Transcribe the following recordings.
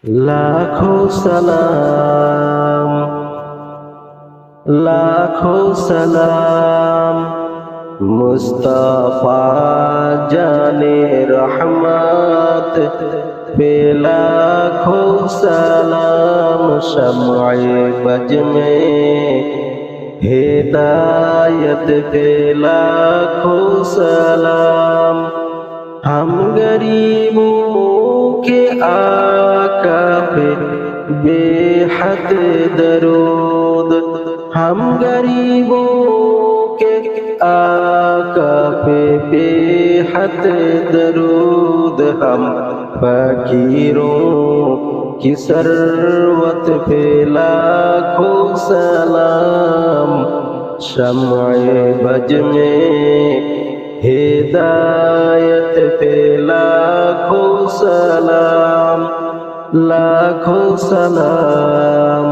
लाखों सलाम लाखों सलाम मुस्तफा जाने रहमत पे लाखों सलाम शम्अए बज में हिदायत पे लाखों सलाम। हम गरीबों के आका पे बेहद दरूद, हम गरीबों के आका पे बेहद दरूद, हम फकीरों की सरवत पे लाखों सलाम। शम्अए बज में हिदायत पे लाखों सलाम, लाखों सलाम,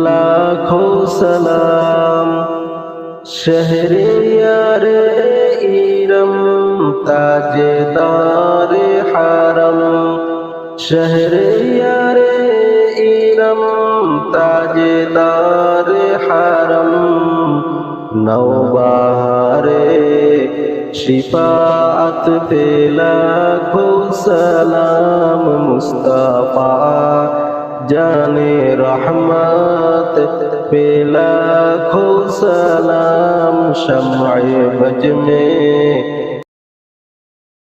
लाखों सलाम। शहरे यारे इरम ताजेदार हरम, शहरे यारे इरम ताजेदार हरम, नौबहारे शिफाअत पे लाखों सलाम। मुस्तफा जाने रहमत पे लाखों सलाम। शम्अए बज में